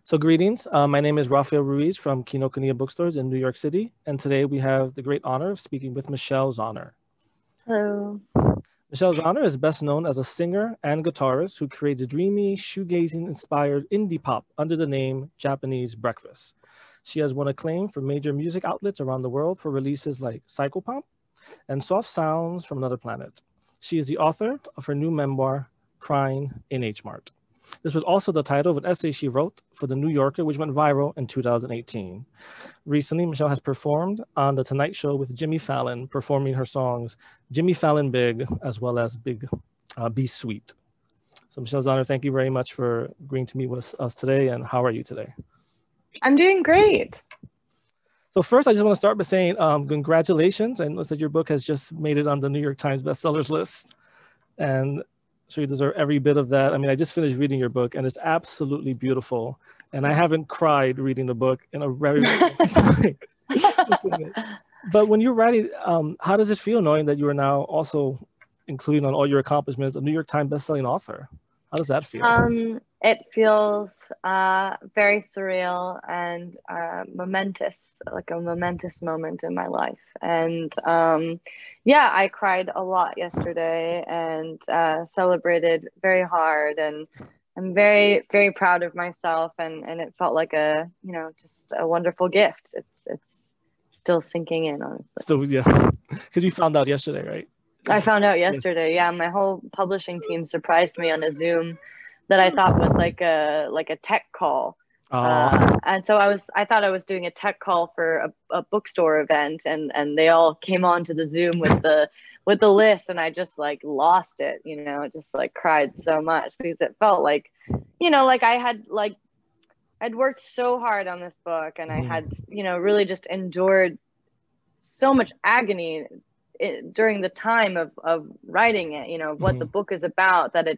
So greetings, my name is Rafael Ruiz from Kinokuniya bookstores in New York City, and today we have the great honor of speaking with Michelle Zauner. Hello. Michelle Zauner is best known as a singer and guitarist who creates dreamy, shoegazing-inspired indie pop under the name Japanese Breakfast. She has won acclaim from major music outlets around the world for releases like Psychopomp and Soft Sounds from Another Planet. She is the author of her new memoir, Crying in H Mart. This was also the title of an essay she wrote for The New Yorker, which went viral in 2018. Recently, Michelle has performed on The Tonight Show with Jimmy Fallon, performing her songs Jimmy Fallon Big, as well as Big Be Sweet. So Michelle Zauner, thank you very much for agreeing to meet with us today. And how are you today? I'm doing great. So first, I just want to start by saying congratulations. I noticed that your book has just made it on the New York Times bestsellers list. And so you deserve every bit of that. I mean, I just finished reading your book and it's absolutely beautiful. And I haven't cried reading the book in a very long time. But when you're writing, how does it feel knowing that you are now also including on all your accomplishments a New York Times bestselling author? How does that feel? It feels very surreal and momentous, like a momentous moment in my life. And yeah, I cried a lot yesterday and celebrated very hard. And I'm very, very proud of myself. And it felt like just a wonderful gift. It's still sinking in, honestly. Still, yeah, because you found out yesterday, right? I found out yesterday. Yeah, my whole publishing team surprised me on a Zoom that I thought was like a tech call. And so I thought I was doing a tech call for a bookstore event, and they all came on to the Zoom with the list, and I just like lost it, just like cried so much because it felt like, like I'd worked so hard on this book, and I had, really just endured so much agony during the time of writing it, what the book is about, that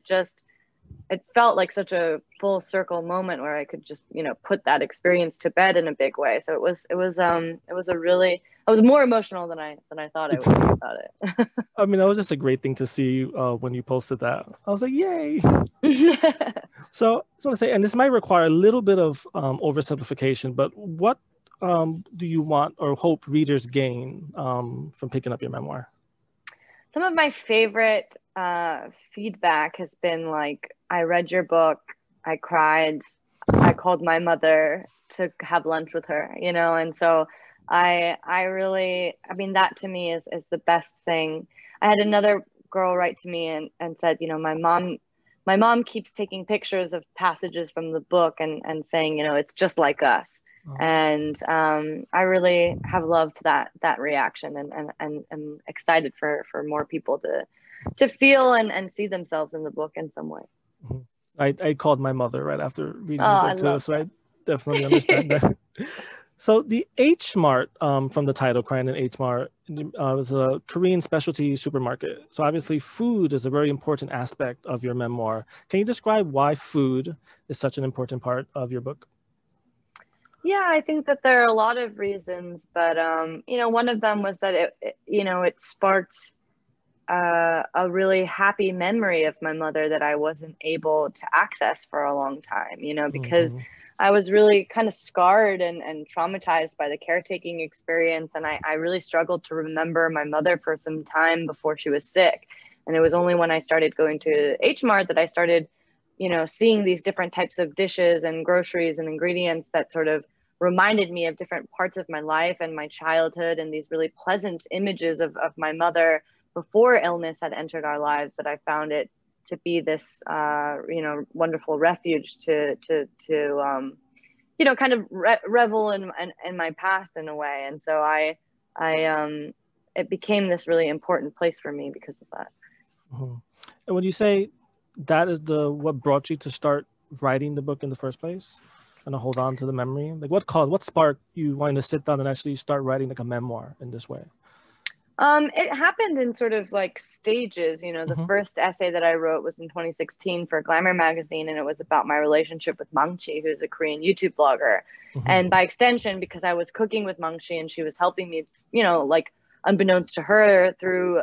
it felt like such a full circle moment where I could just, put that experience to bed in a big way. So it was I was more emotional than I thought I would about it. I mean, that was just a great thing to see when you posted that. I was like, yay. So I want to say, and this might require a little bit of oversimplification, but what do you want or hope readers gain from picking up your memoir? Some of my favorite feedback has been like, I read your book, I cried, I called my mother to have lunch with her, and so I mean, that to me is the best thing. I had another girl write to me and said, my mom keeps taking pictures of passages from the book and saying, it's just like us. Oh. And I really have loved that reaction and I'm excited for more people to feel and see themselves in the book in some way. I called my mother right after reading the book too, so I definitely understand that. So the H Mart, from the title, Crying in H Mart, was a Korean specialty supermarket. So obviously food is a very important aspect of your memoir. Can you describe why food is such an important part of your book? Yeah, I think that there are a lot of reasons, but one of them was that it sparked a really happy memory of my mother that I wasn't able to access for a long time, because I was really kind of scarred and traumatized by the caretaking experience. And I really struggled to remember my mother for some time before she was sick. And it was only when I started going to H Mart that I started, seeing these different types of dishes and groceries and ingredients that sort of reminded me of different parts of my life and my childhood, and these really pleasant images of my mother before illness had entered our lives, that I found it to be this, wonderful refuge to kind of revel in my past in a way. And so it became this really important place for me because of that. And when you say that is what brought you to start writing the book in the first place and to hold on to the memory, like what sparked you wanting to sit down and actually start writing like a memoir in this way? It happened in sort of like stages. The first essay that I wrote was in 2016 for Glamour magazine, and it was about my relationship with Mangchi, who's a Korean YouTube blogger. And by extension, because I was cooking with Mangchi and she was helping me, like unbeknownst to her through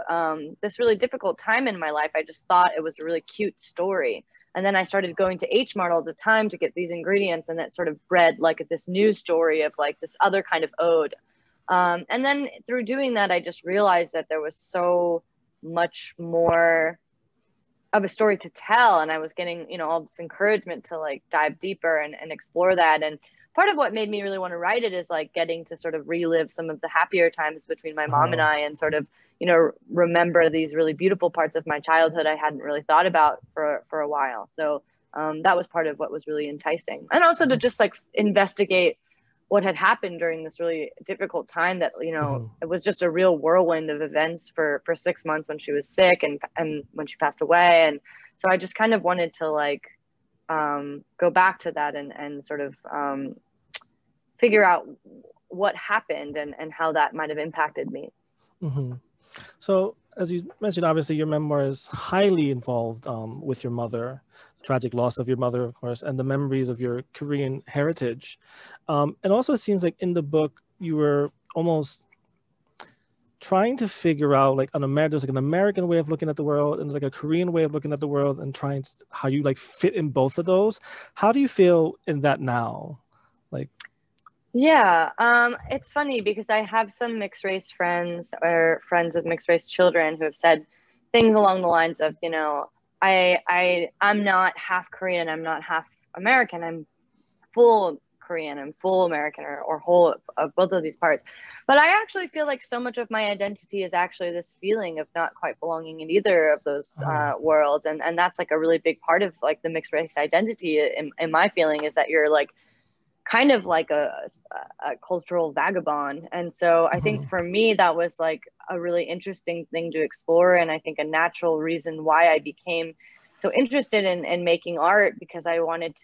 this really difficult time in my life, I just thought it was a really cute story And then I started going to H Mart all the time to get these ingredients, and that sort of bred like this new story of like this other kind of ode. And then through doing that, I just realized that there was so much more of a story to tell, and I was getting, you know, all this encouragement to like dive deeper and explore that. And part of what made me really want to write it is like getting to sort of relive some of the happier times between my mom and I, and sort of, you know, remember these really beautiful parts of my childhood I hadn't really thought about for a while. So that was part of what was really enticing, and also to just like investigate what had happened during this really difficult time that, you know, it was just a real whirlwind of events for 6 months when she was sick and when she passed away. And so I just kind of wanted to like go back to that and sort of figure out what happened and how that might have impacted me. So as you mentioned, obviously your memoir is highly involved with your mother, tragic loss of your mother, of course, and the memories of your Korean heritage. And also it seems like in the book, you were almost trying to figure out like there's like an American way of looking at the world and there's like a Korean way of looking at the world, and trying to, how you like fit in both of those. How do you feel in that now? Like, yeah, it's funny because I have some mixed race friends or friends with mixed race children who have said things along the lines of, you know, I'm not half Korean, I'm not half American, I'm full Korean, I'm full American, or whole of both of these parts. But I actually feel like so much of my identity is actually this feeling of not quite belonging in either of those worlds. And that's like a really big part of like the mixed race identity in my feeling, is that you're like kind of like a cultural vagabond. And so I think for me, that was like a really interesting thing to explore. And I think a natural reason why I became so interested in making art, because I wanted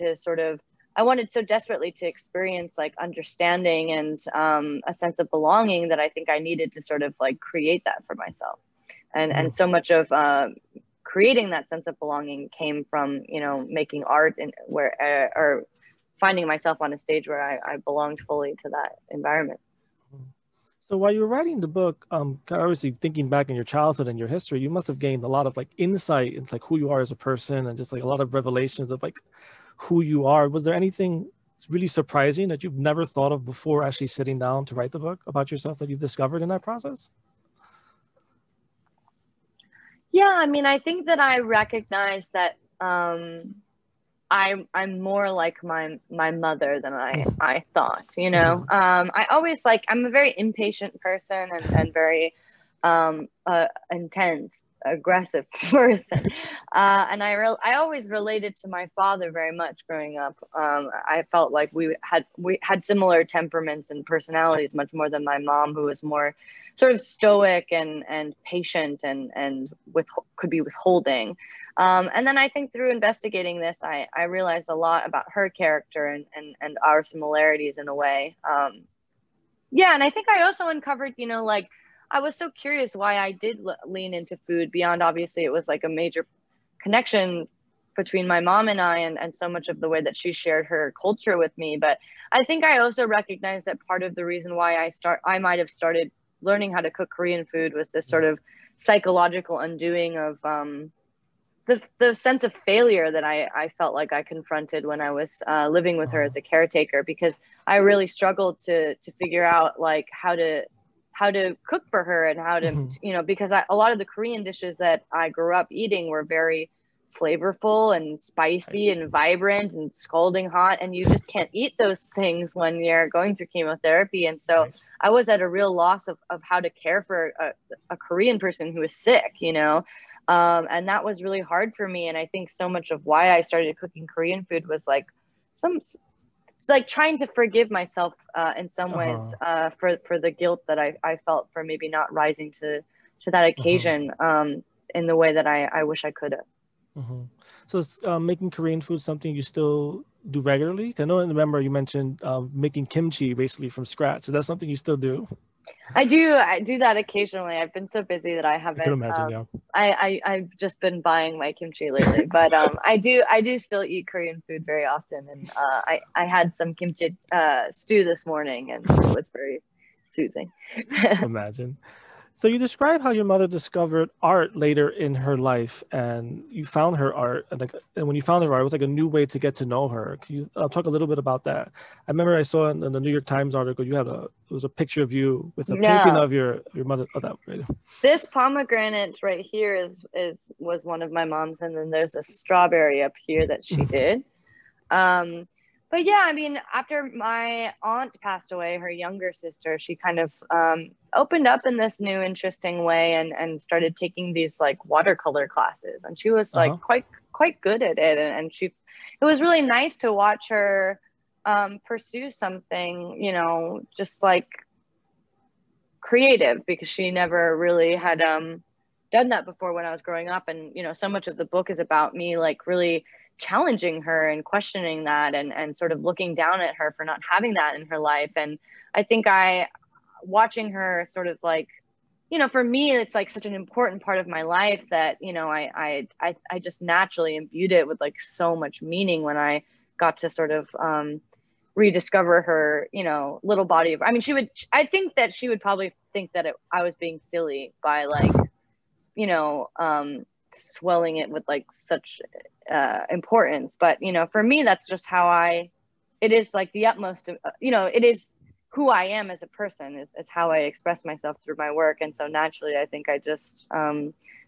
so desperately to experience like understanding and a sense of belonging, that I think I needed to sort of like create that for myself. And so much of creating that sense of belonging came from, you know, making art and or finding myself on a stage where I belonged fully to that environment. So while you were writing the book, obviously thinking back in your childhood and your history, you must have gained a lot of like insight into like who you are as a person, and just like a lot of revelations of like who you are. Was there anything really surprising that you've never thought of before actually sitting down to write the book about yourself that you've discovered in that process? Yeah, I mean, I think that I recognize that I'm more like my mother than I thought, you know. I always like, I'm a very impatient person and very intense, aggressive person, and I always related to my father very much growing up. I felt like we had similar temperaments and personalities, much more than my mom, who was more sort of stoic and patient and could be withholding. And then I think through investigating this, I realized a lot about her character and our similarities in a way. Yeah, and I think I also uncovered, you know, like, I was so curious why I did lean into food beyond, obviously, it was like a major connection between my mom and I, and so much of the way that she shared her culture with me. But I think I also recognized that part of the reason why I might have started learning how to cook Korean food was this sort of psychological undoing of the sense of failure that I felt like I confronted when I was living with her as a caretaker, because I really struggled to figure out like how to cook for her and how to, you know, because a lot of the Korean dishes that I grew up eating were very flavorful and spicy and vibrant and scalding hot, and you just can't eat those things when you're going through chemotherapy. And so I was at a real loss of how to care for a Korean person who is sick, you know. And that was really hard for me. And I think so much of why I started cooking Korean food was like trying to forgive myself in some ways for the guilt that I felt for maybe not rising to that occasion in the way that I wish I could have. So is making Korean food something you still do regularly? I know in the memoir you mentioned making kimchi basically from scratch. Is that something you still do? I do that occasionally. I've been so busy that I haven't. I can imagine, I've just been buying my kimchi lately, but I do still eat Korean food very often, and I had some kimchi stew this morning, and it was very soothing. Imagine. So you describe how your mother discovered art later in her life, and you found her art, and when you found her art, it was like a new way to get to know her. Can you talk a little bit about that? I remember I saw in the New York Times article you had it was a picture of you with a painting of your mother. Oh, that right. This pomegranate right here was one of my mom's, and then there's a strawberry up here that she did. But yeah, I mean, after my aunt passed away, her younger sister, she kind of opened up in this new interesting way and started taking these like watercolor classes, and she was like quite good at it, and it was really nice to watch her pursue something, you know, just like creative, because she never really had done that before when I was growing up. And you know, so much of the book is about me like really challenging her and questioning that, and sort of looking down at her for not having that in her life. And I think watching her sort of like, you know, for me, it's like such an important part of my life that, you know, I just naturally imbued it with like so much meaning when I got to sort of rediscover her, you know, little body of, I mean, I think that she would probably think that I was being silly by like, you know, swelling it with like such importance. But you know, for me, that's just how it is like the utmost of, you know, it is who I am as a person, is how I express myself through my work. And so naturally, I think I just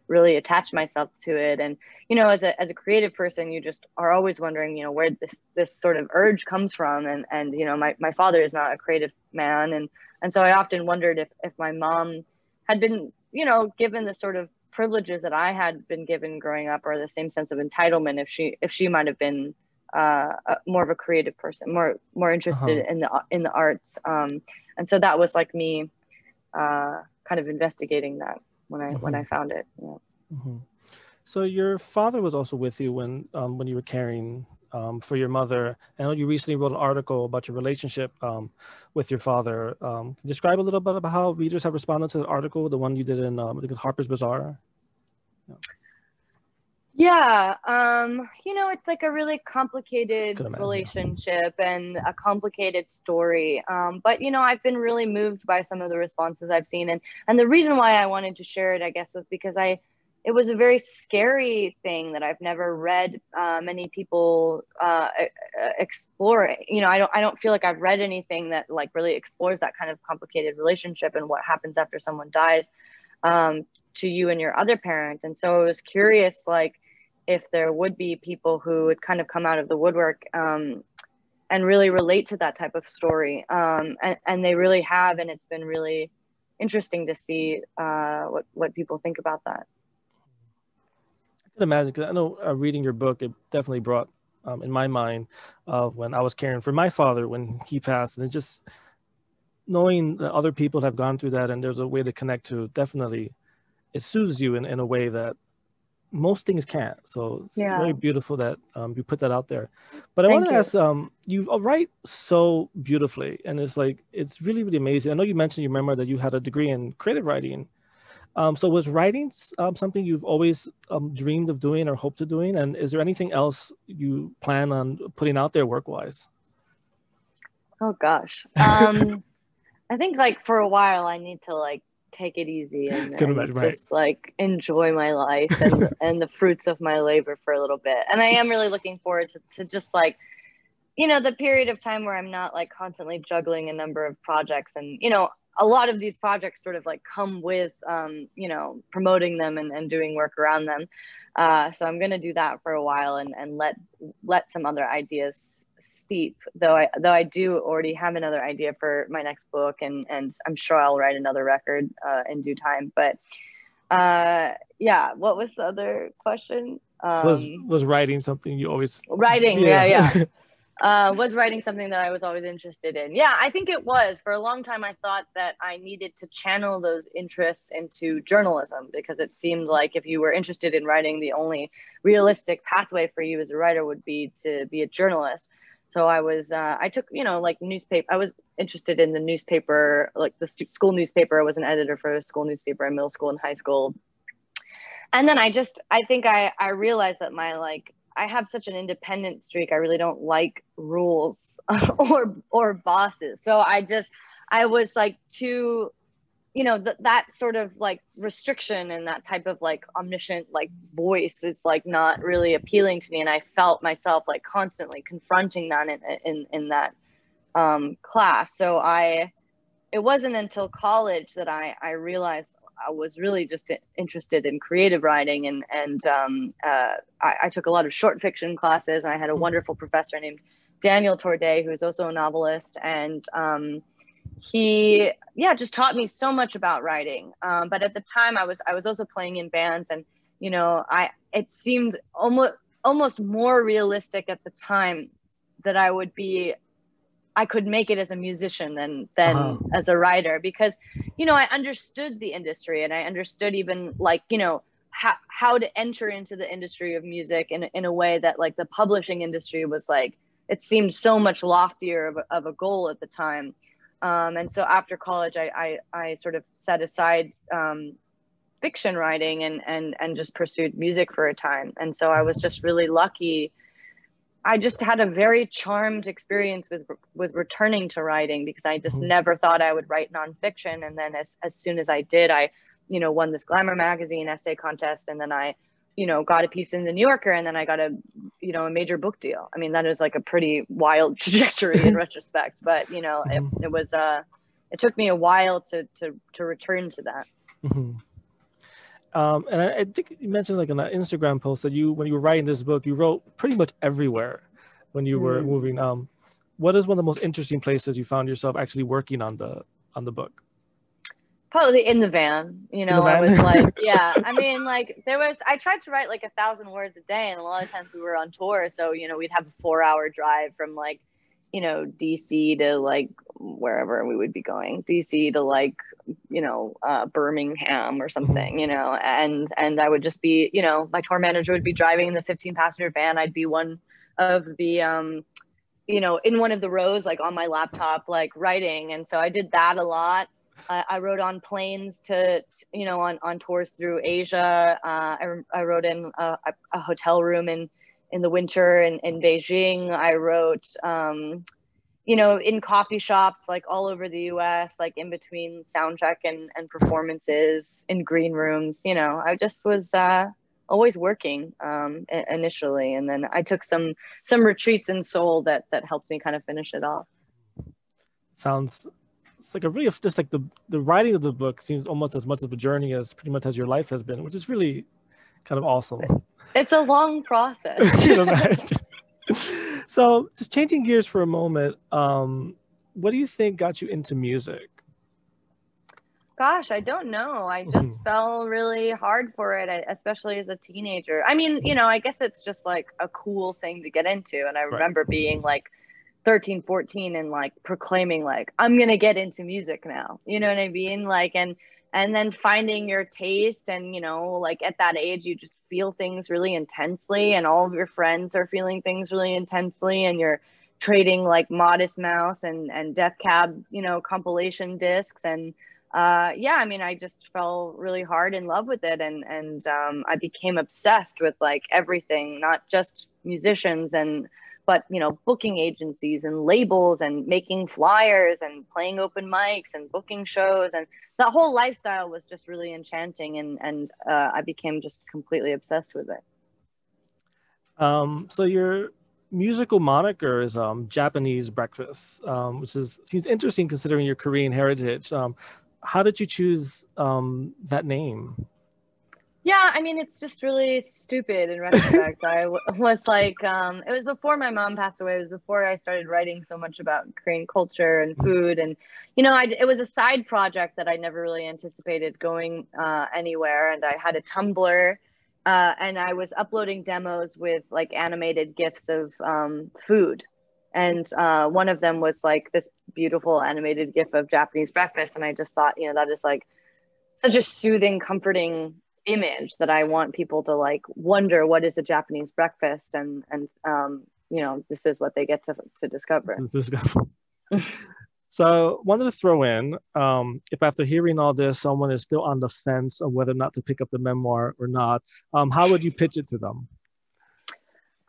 really attach myself to it. And you know, as a creative person, you just are always wondering, you know, where this sort of urge comes from. And you know, my father is not a creative man, and so I often wondered if my mom had been, you know, given the sort of privileges that I had been given growing up, or the same sense of entitlement, if she might have been more of a creative person, more interested in the arts. And so that was like me kind of investigating that when I found it. Yeah. So your father was also with you when you were caring for your mother. I know you recently wrote an article about your relationship with your father. Can you describe a little bit about how readers have responded to the article, the one you did in Harper's Bazaar? Yeah, you know, it's like a really complicated relationship and a complicated story. But you know, I've been really moved by some of the responses I've seen, and the reason why I wanted to share it, I guess, was because it was a very scary thing that I've never read many people explore. You know, I don't feel like I've read anything that like really explores that kind of complicated relationship and what happens after someone dies to you and your other parent. And so I was curious, like, if there would be people who would kind of come out of the woodwork and really relate to that type of story. And they really have, and it's been really interesting to see what people think about that. I can imagine, because I know reading your book, it definitely brought in my mind of when I was caring for my father when he passed, and it just knowing that other people have gone through that and there's a way to connect to, definitely it soothes you in a way that most things can't. So it's very beautiful that you put that out there. But I want to ask, you write so beautifully, and it's like, it's really, really amazing. I know you mentioned your memoir that you had a degree in creative writing. So was writing something you've always dreamed of doing or hoped to doing? And is there anything else you plan on putting out there work-wise? Oh gosh. I think like for a while I need to like take it easy and just like enjoy my life and the fruits of my labor for a little bit. And I am really looking forward to just like, you know, the period of time where I'm not like constantly juggling a number of projects. And, you know, a lot of these projects sort of like come with, you know, promoting them and doing work around them. So I'm going to do that for a while and let some other ideas steep, though I do already have another idea for my next book, and I'm sure I'll write another record in due time. But yeah, what was the other question? Was writing something you always writing? Was writing something that I was always interested in? Yeah, I think it was. For a long time, I thought that I needed to channel those interests into journalism, because it seemed like if you were interested in writing, the only realistic pathway for you as a writer would be to be a journalist. So I took, you know, like newspaper. I was interested in the newspaper, like the school newspaper. I was an editor for a school newspaper in middle school and high school. And then I think I realized that I have such an independent streak. I really don't like rules or bosses. So I was like too you know, that sort of like restriction and that type of like omniscient like voice is like not really appealing to me. And I felt myself like constantly confronting that in that class. So it wasn't until college that I realized I was really just interested in creative writing. And I took a lot of short fiction classes, and I had a wonderful professor named Daniel Torday, who is also a novelist. And he just taught me so much about writing. But at the time I was also playing in bands, and you know, it seemed almost more realistic at the time that I could make it as a musician than as a writer, because you know, I understood the industry, and I understood even like, you know, how to enter into the industry of music in a way that like the publishing industry was like, it seemed so much loftier of a goal at the time. And so after college, I sort of set aside fiction writing and just pursued music for a time. And so I was just really lucky. I just had a very charmed experience with returning to writing, because I just never thought I would write nonfiction. And then as soon as I did, I, you know, won this Glamour magazine essay contest, and then I, you know, got a piece in the New Yorker, and then I got a major book deal. I mean, that is like a pretty wild trajectory in retrospect, but you know, it took me a while to return to that. And I think you mentioned like in an Instagram post that when you were writing this book, you wrote pretty much everywhere when you were moving. What is one of the most interesting places you found yourself actually working on the book? Probably in the van, you know. I was like, yeah, I mean, like I tried to write like 1,000 words a day, and a lot of times we were on tour, so you know, we'd have a 4-hour drive from like, you know, DC to like wherever we would be going, DC to like, you know, Birmingham or something, you know, and I would just be, you know, my tour manager would be driving in the 15-passenger van. I'd be one of the, you know, in one of the rows, like on my laptop, like writing. And so I did that a lot. I wrote on planes to, you know, on tours through Asia. I wrote in a hotel room in the winter in Beijing. I wrote, you know, in coffee shops, like all over the US, like in between soundcheck and performances, in green rooms. You know, I just was always working initially. And then I took some retreats in Seoul that helped me kind of finish it off. It's like a really, just like the writing of the book seems almost as much of a journey as pretty much as your life has been, which is really kind of awesome. It's a long process. So just changing gears for a moment, what do you think got you into music? Gosh, I don't know. I just fell really hard for it, especially as a teenager. I mean, you know, I guess it's just like a cool thing to get into. And I remember being like 13, 14 and like proclaiming like, I'm going to get into music now. You know what I mean? Like, and then finding your taste, and, you know, like at that age, you just feel things really intensely, and all of your friends are feeling things really intensely, and you're trading like Modest Mouse and Death Cab, you know, compilation discs. And yeah, I mean, I just fell really hard in love with it. And I became obsessed with like everything, not just musicians, but, you know, booking agencies and labels, and making flyers and playing open mics and booking shows. And that whole lifestyle was just really enchanting. And I became just completely obsessed with it. So your musical moniker is Japanese Breakfast, which seems interesting considering your Korean heritage. How did you choose that name? Yeah, I mean, it's just really stupid in retrospect. I was like, it was before my mom passed away. It was before I started writing so much about Korean culture and food. And, you know, it was a side project that I never really anticipated going anywhere. And I had a Tumblr, and I was uploading demos with like animated GIFs of food. And one of them was like this beautiful animated GIF of Japanese breakfast. And I just thought, you know, that is like such a soothing, comforting image that I want people to like wonder what is a Japanese breakfast, and you know, this is what they get to discover. So wanted to throw in, if after hearing all this, someone is still on the fence of whether or not to pick up the memoir or not, how would you pitch it to them?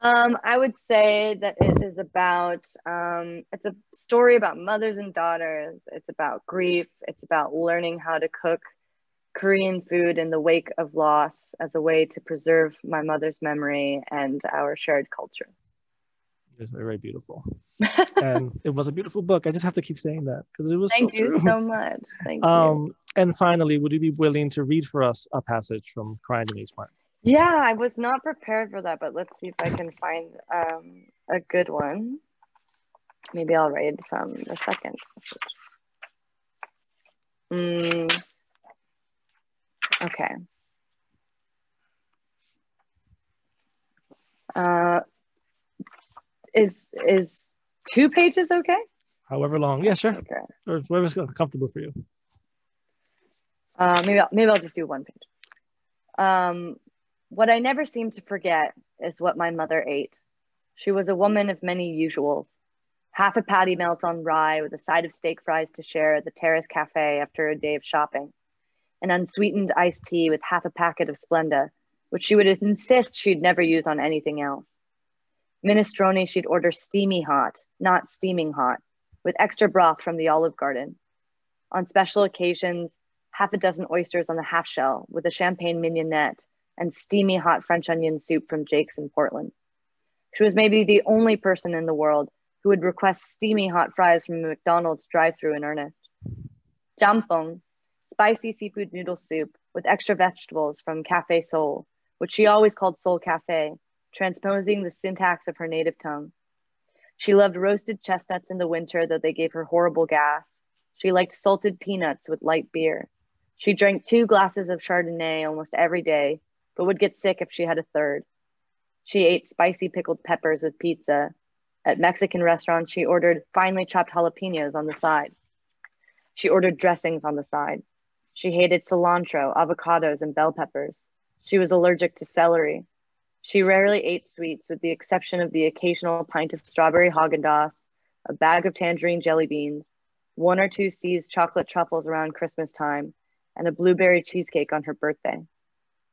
I would say that it is about, it's a story about mothers and daughters. It's about grief. It's about learning how to cook Korean food in the wake of loss as a way to preserve my mother's memory and our shared culture. It's very beautiful. And it was a beautiful book. I just have to keep saying that because it was Thank so true. you so much. Thank you. And finally, would you be willing to read for us a passage from Crying in H Mart? Yeah, I was not prepared for that, but let's see if I can find a good one. Maybe I'll read from the second. Okay. Is 2 pages okay? However long. Yeah, sure. Okay. Or whatever's comfortable for you. Maybe I'll just do 1 page. What I never seem to forget is what my mother ate. She was a woman of many usuals. Half a patty melt on rye with a side of steak fries to share at the Terrace Cafe after a day of shopping. An unsweetened iced tea with half a packet of Splenda, which she would insist she'd never use on anything else. Minestrone she'd order steamy hot, not steaming hot, with extra broth from the Olive Garden. On special occasions, half a dozen oysters on the half shell with a champagne mignonette and steamy hot French onion soup from Jake's in Portland. She was maybe the only person in the world who would request steamy hot fries from a McDonald's drive-thru in earnest. Jampong, spicy seafood noodle soup with extra vegetables from Cafe Seoul, which she always called Seoul Cafe, transposing the syntax of her native tongue. She loved roasted chestnuts in the winter, though they gave her horrible gas. She liked salted peanuts with light beer. She drank 2 glasses of Chardonnay almost every day, but would get sick if she had a third. She ate spicy pickled peppers with pizza. At Mexican restaurants, she ordered finely chopped jalapenos on the side. She ordered dressings on the side. She hated cilantro, avocados, and bell peppers. She was allergic to celery. She rarely ate sweets with the exception of the occasional pint of strawberry Haagen-Dazs, a bag of tangerine jelly beans, 1 or 2 seized chocolate truffles around Christmas time, and a blueberry cheesecake on her birthday.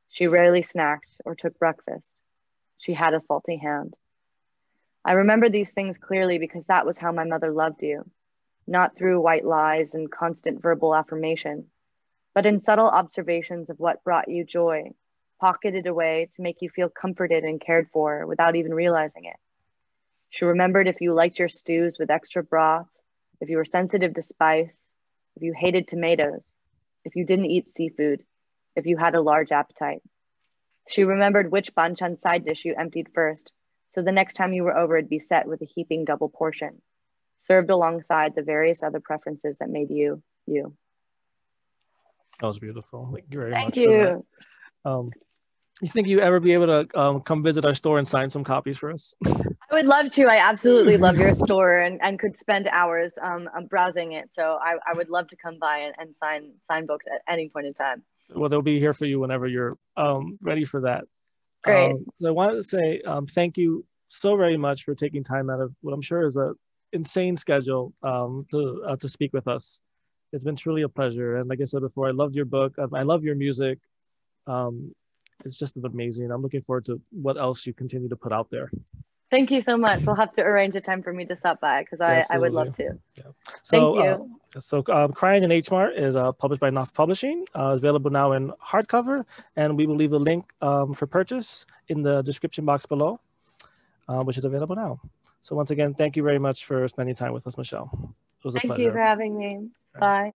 She rarely snacked or took breakfast. She had a salty hand. I remember these things clearly because that was how my mother loved you, not through white lies and constant verbal affirmation, but in subtle observations of what brought you joy, pocketed away to make you feel comforted and cared for without even realizing it. She remembered if you liked your stews with extra broth, if you were sensitive to spice, if you hated tomatoes, if you didn't eat seafood, if you had a large appetite. She remembered which banchan side dish you emptied first, so the next time you were over, it'd be set with a heaping double portion, served alongside the various other preferences that made you, you. That was beautiful. Thank you very Thank much you. for that. You think you ever be able to come visit our store and sign some copies for us? I would love to. I absolutely love your store and could spend hours browsing it. So I would love to come by and sign books at any point in time. Well, they'll be here for you whenever you're ready for that. Great. So I wanted to say thank you so very much for taking time out of what I'm sure is an insane schedule to speak with us. It's been truly a pleasure. And like I said before, I loved your book. I love your music. It's just amazing. I'm looking forward to what else you continue to put out there. Thank you so much. We'll have to arrange a time for me to stop by because I would love to. Yeah. Thank you. Crying in H Mart is published by Knopf Publishing, available now in hardcover, and we will leave a link for purchase in the description box below, which is available now. So once again, thank you very much for spending time with us, Michelle. It was a pleasure. Thank you for having me. Bye.